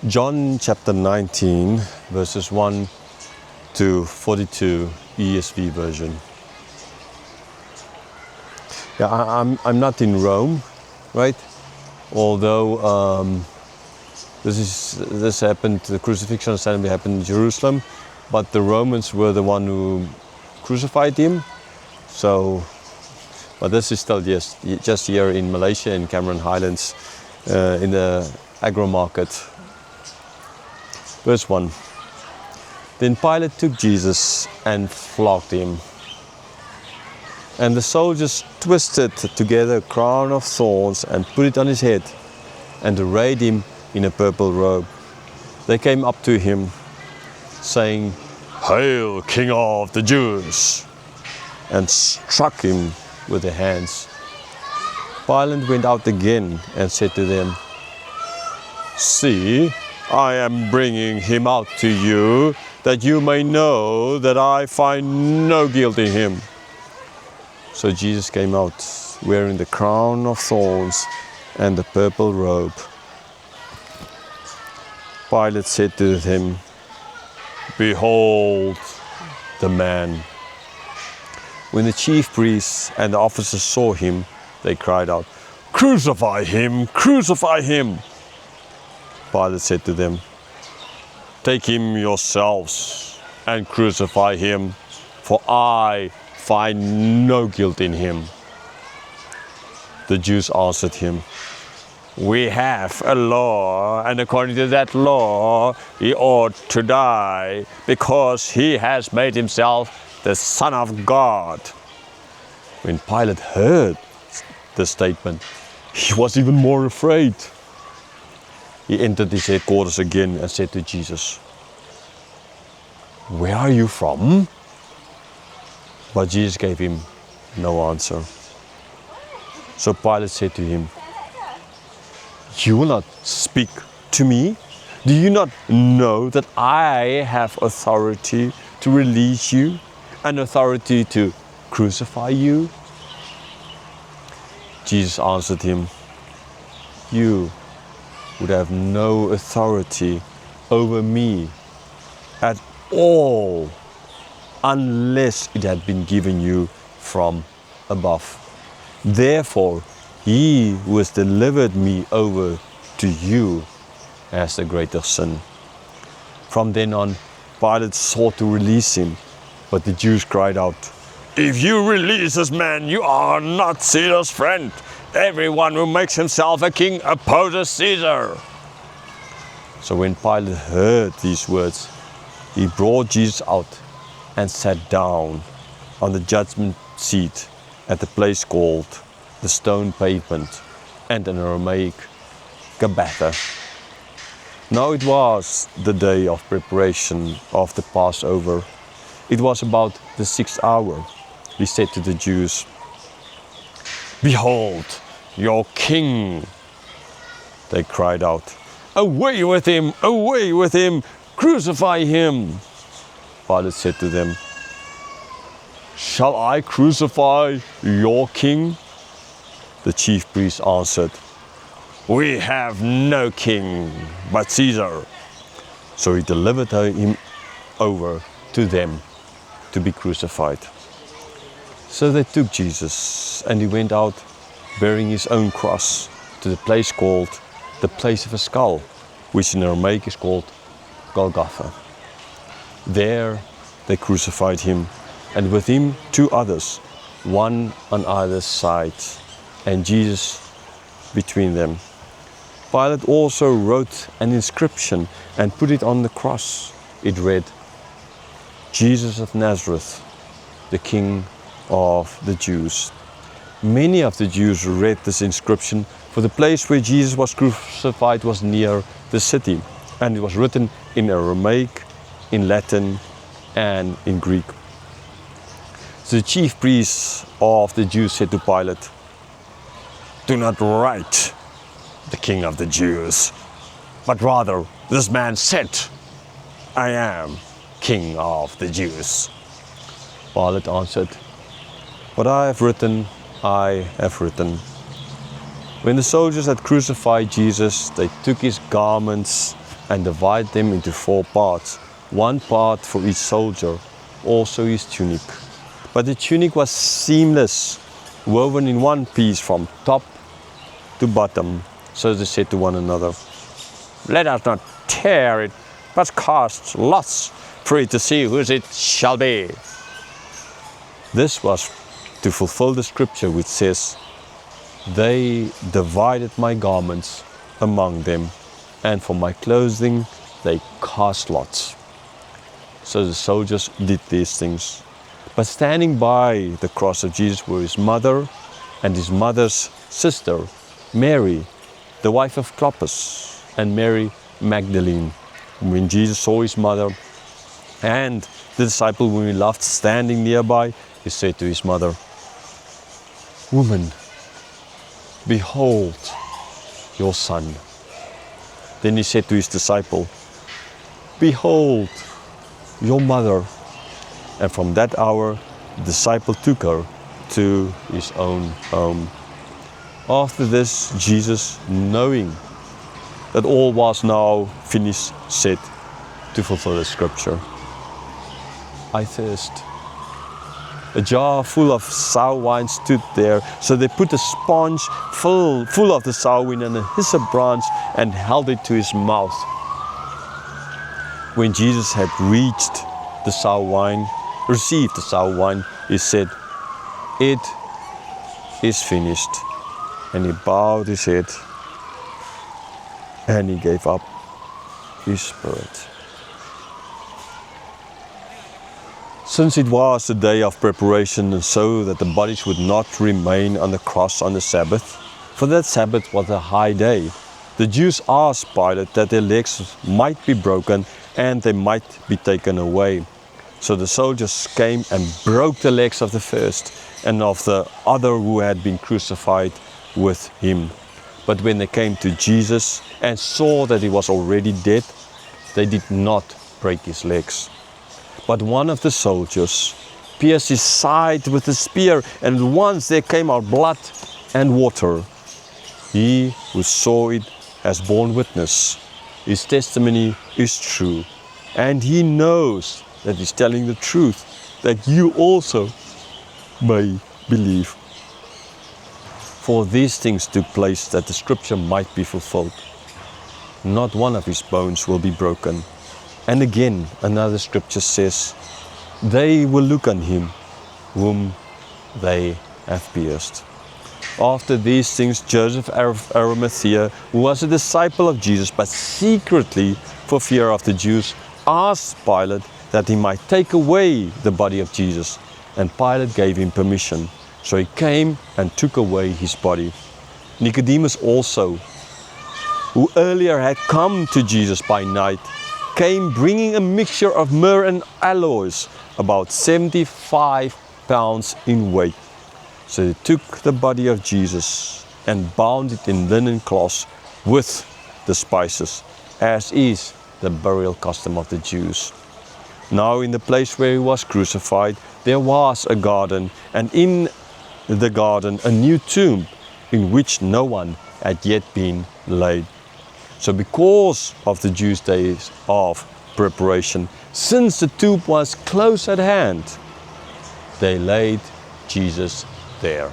John chapter 19, verses 1 to 42, ESV version. Yeah, I'm not in Rome, right? Although this happened, the crucifixion assembly happened in Jerusalem, but the Romans were the one who crucified him. So, but this is still just here in Malaysia, in Cameron Highlands, in the agro market. Verse 1. Then Pilate took Jesus and flogged him. And the soldiers twisted together a crown of thorns and put it on his head, and arrayed him in a purple robe. They came up to him, saying, "Hail, King of the Jews!" and struck him with their hands. Pilate went out again and said to them, "See, I am bringing him out to you, that you may know that I find no guilt in him." So Jesus came out, wearing the crown of thorns and the purple robe. Pilate said to him, "Behold the man." When the chief priests and the officers saw him, they cried out, "Crucify him! Crucify him!" Pilate said to them, "Take him yourselves and crucify him, for I find no guilt in him." The Jews answered him, "We have a law, and according to that law, he ought to die, because he has made himself the Son of God." When Pilate heard the statement, he was even more afraid. He entered his headquarters again and said to Jesus, "Where are you from?" But Jesus gave him no answer. So Pilate said to him, "You will not speak to me? Do you not know that I have authority to release you and authority to crucify you?" Jesus answered him, "You would have no authority over me at all unless it had been given you from above. Therefore, he who has delivered me over to you has the greater sin." From then on, Pilate sought to release him, but the Jews cried out, "If you release this man, you are not Caesar's friend. Everyone who makes himself a king opposes Caesar." So when Pilate heard these words, he brought Jesus out and sat down on the judgment seat at the place called the Stone Pavement, and in Aramaic, Gabbatha. Now it was the day of preparation of the Passover. It was about the 6th hour. He said to the Jews, "Behold, your king!" They cried out, "Away with him! Away with him! Crucify him!" Pilate said to them, "Shall I crucify your king?" The chief priests answered, "We have no king but Caesar." So he delivered him over to them to be crucified. So they took Jesus, and he went out bearing his own cross to the place called the Place of a Skull, which in Aramaic is called Golgotha. There they crucified him, and with him 2 others, one on either side, and Jesus between them. Pilate also wrote an inscription and put it on the cross. It read, "Jesus of Nazareth, the King of the Jews." Many of the Jews read this inscription, for the place where Jesus was crucified was near the city, and it was written in Aramaic, in Latin, and in Greek. So the chief priests of the Jews said to Pilate, "Do not write the King of the Jews, but rather this man said, 'I am King of the Jews.'" Pilate answered, "What I have written, I have written." When the soldiers had crucified Jesus, they took his garments and divided them into 4 parts, 1 part for each soldier, also his tunic. But the tunic was seamless, woven in one piece from top to bottom. So they said to one another, "Let us not tear it, but cast lots for it to see whose it shall be." This was to fulfill the scripture which says, "They divided my garments among them, and for my clothing they cast lots." So the soldiers did these things. But standing by the cross of Jesus were his mother and his mother's sister, Mary, the wife of Clopas, and Mary Magdalene. When Jesus saw his mother and the disciple whom he loved standing nearby, he said to his mother, "Woman, behold your son." Then he said to his disciple, "Behold your mother." And from that hour, the disciple took her to his own home. After this, Jesus, knowing that all was now finished, said, to fulfill the scripture, "I thirst." A jar full of sour wine stood there, so they put a sponge full of the sour wine and a hyssop branch and held it to his mouth. When Jesus had received the sour wine, he said, "It is finished." And he bowed his head and he gave up his spirit. Since it was the day of preparation, and so that the bodies would not remain on the cross on the Sabbath, for that Sabbath was a high day, the Jews asked Pilate that their legs might be broken and they might be taken away. So the soldiers came and broke the legs of the first and of the other who had been crucified with him. But when they came to Jesus and saw that he was already dead, they did not break his legs. But one of the soldiers pierced his side with a spear, and at once there came out blood and water. He who saw it has borne witness. His testimony is true, and he knows that he's telling the truth, that you also may believe. For these things took place that the scripture might be fulfilled. Not one of his bones will be broken. And again, another scripture says, "They will look on him whom they have pierced." After these things, Joseph of Arimathea, who was a disciple of Jesus, but secretly for fear of the Jews, asked Pilate that he might take away the body of Jesus. And Pilate gave him permission. So he came and took away his body. Nicodemus also, who earlier had come to Jesus by night, came bringing a mixture of myrrh and aloes, about 75 pounds in weight. So they took the body of Jesus and bound it in linen cloths with the spices, as is the burial custom of the Jews. Now in the place where he was crucified, there was a garden, and in the garden a new tomb in which no one had yet been laid. So because of the Jews' days of preparation, since the tomb was close at hand, they laid Jesus there.